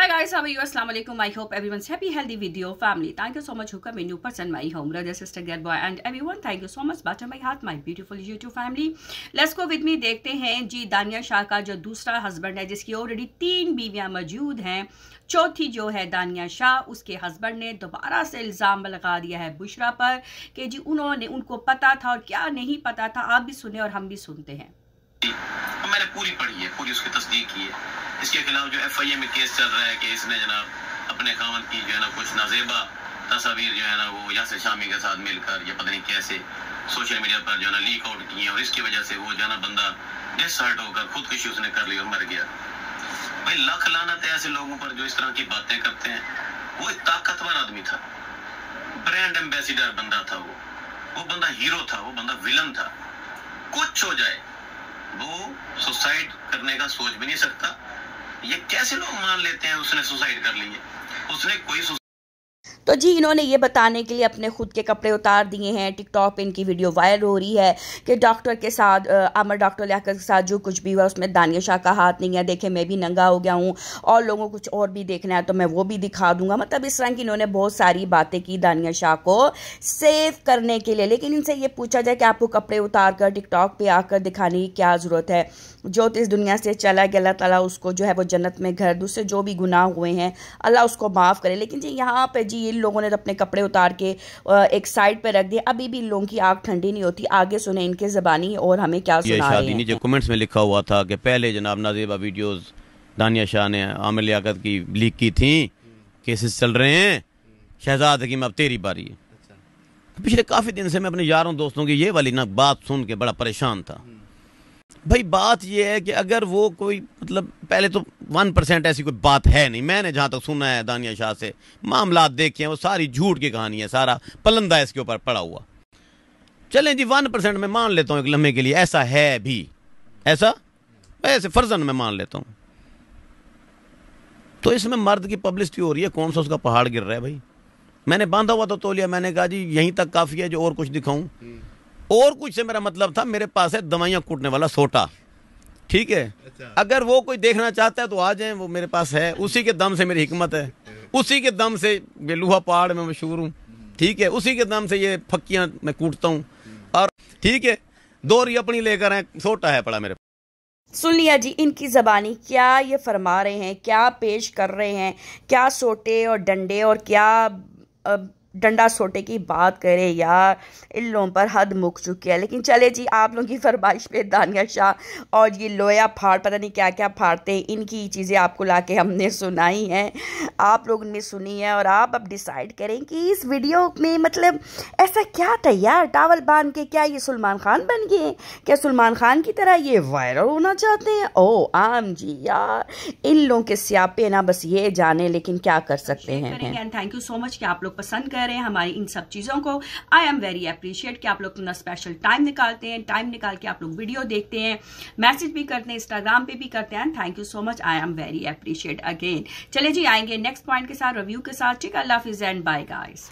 Hi guys, how are you? Assalamu alaikum. I hope everyone's happy, healthy with your family. Thank you so much who come a new person my home, brother, sister, girl, boy and everyone. Thank you so much. Bottom my heart, my beautiful YouTube family. Let's go with me. देखते हैं जी दानिया शाह का जो दूसरा husband है, जिसकी already 3 बीवियां मौजूद हैं। चौथी जो है दानिया शाह, उसके हस्बैंड ने दोबारा से इल्ज़ाम लगा दिया है बुशरा पर कि जी उनको पता था और क्या नहीं पता था। आप भी सुने और हम भी सुनते हैं। मैंने पूरी पढ़ी है, पूरी उसकी तस्दीक की है। इसके खिलाफ जो FIA में केस चल रहा है कि इसने जनाब अपने खामन की जो है ना कुछ नाजेबा तस्वीर जो है ना वो यासिर शामी के साथ मिलकर या पता नहीं कैसे सोशल मीडिया पर जो है ना लीक आउट की है, और इसकी वजह से वो जो है ना बंदा डिसहार्ट होकर खुदकुशी उसने कर ली और मर गया। भाई लाख लानत है ऐसे लोगों पर जो इस तरह की बातें करते हैं। वो एक ताकतवर आदमी था, ब्रांड एम्बेसडर बंदा था, वो बंदा हीरो था, वो बंदा विलन था। कुछ हो जाए वो सुसाइड करने का सोच भी नहीं सकता। ये कैसे लोग मान लेते हैं उसने सुसाइड कर ली है? उसने कोई तो जी इन्होंने ये बताने के लिए अपने खुद के कपड़े उतार दिए हैं। टिकटॉक पे इनकी वीडियो वायरल हो रही है कि डॉक्टर के साथ अमर डॉक्टर लियाकत के साथ जो कुछ भी हुआ उसमें दानिया शाह का हाथ नहीं है। देखे मैं भी नंगा हो गया हूँ और लोगों को कुछ और भी देखना है तो मैं वो भी दिखा दूंगा। मतलब इस तरह की इन्होंने बहुत सारी बातें की दानिया शाह को सेव करने के लिए। लेकिन इनसे ये पूछा जाए कि आपको कपड़े उतार कर टिकटॉक पे आकर दिखाने की क्या ज़रूरत है? जो तो इस दुनिया से चला गया, अल्लाह ताला उसको जो है वो जन्नत में घर, दूसरे जो भी गुनाह हुए हैं अल्लाह उसको माफ़ करे। लेकिन जी यहाँ पे जी इन लोगों ने तो अपने कपड़े उतार के एक साइड पे रख दिए। अभी भी लोगों की आग ठंडी नहीं होती। आगे सुने इनके ज़बानी और हमें क्या सुना रहे हैं। नीचे कमेंट्स में लिखा हुआ था कि पहले जनाब नाजेबा वीडियोस दानिया शाह ने आमिर लियाकत की लीक की थी, केसेस चल रहे हैं, शहजाद हकीम अब तेरी बारी है। पिछले काफ़ी दिन से मैं अपने यारों दोस्तों की ये वाली ना बात सुन के बड़ा परेशान था। भाई बात यह है कि अगर वो कोई मतलब पहले तो 1% ऐसी कोई बात है नहीं। मैंने जहाँ तक सुना है दानिया शाह से मामला देखे हैं वो सारी झूठ की कहानी है, सारा पलंदा इसके ऊपर पड़ा हुआ। चलें जी 1% में मान लेता हूँ एक लम्हे के लिए ऐसा है भी, ऐसे फर्जन में मान लेता हूँ। तो इसमें मर्द की पब्लिसिटी हो रही है, कौन सा उसका पहाड़ गिर रहा है भाई। मैंने बांधा हुआ तो तौलिया, मैंने कहा जी यहीं तक काफ़ी है, जो और कुछ दिखाऊं। और कुछ से मेरा मतलब था मेरे पास है दवाइयाँ कूटने वाला सोटा, ठीक है। अगर वो कोई देखना चाहता है तो आ जाए, वो मेरे पास है। उसी के दम से मेरी हिकमत है, उसी के दम से बेलुहा पहाड़ में मशहूर हूँ, ठीक है। उसी के दम से ये फक्कियाँ मैं कूटता हूँ, और ठीक है दोरी अपनी लेकर आए, सोटा है पड़ा मेरे पास। सुन लिया जी इनकी ज़बानी, क्या ये फरमा रहे हैं, क्या पेश कर रहे हैं, क्या सोटे और डंडे और क्या डंडा सोटे की बात करे यार। इन लोगों पर हद मुक चुकी है। लेकिन चले जी आप लोगों की फरमाइश पे दानिया शाह और ये लोया फाड़ पता नहीं क्या क्या फाड़ते हैं, इनकी चीज़ें आपको लाके हमने सुनाई हैं, आप लोगों ने सुनी है। और आप अब डिसाइड करें कि इस वीडियो में मतलब ऐसा क्या था यार। टावल बांध के क्या ये सलमान खान बन गए? क्या सलमान खान की तरह ये वायरल होना चाहते हैं? ओ आम जी यार, इन लोगों के स्यापे ना बस ये जाने, लेकिन क्या कर सकते हैं। थैंक यू सो मच कि आप लोग पसंद कर रहे हैं हमारी इन सब चीजों को। आई एम वेरी अप्रिशिएट कि आप लोग अपना स्पेशल टाइम निकालते हैं, टाइम निकाल के आप लोग वीडियो देखते हैं, मैसेज भी करते हैं, इंस्टाग्राम पे भी करते हैं। Thank you so much, I am very appreciate again. चले जी आएंगे नेक्स्ट पॉइंट के साथ, रिव्यू के साथ। ठीक है, अल्लाह हाफिज़ एंड बाय गाइस।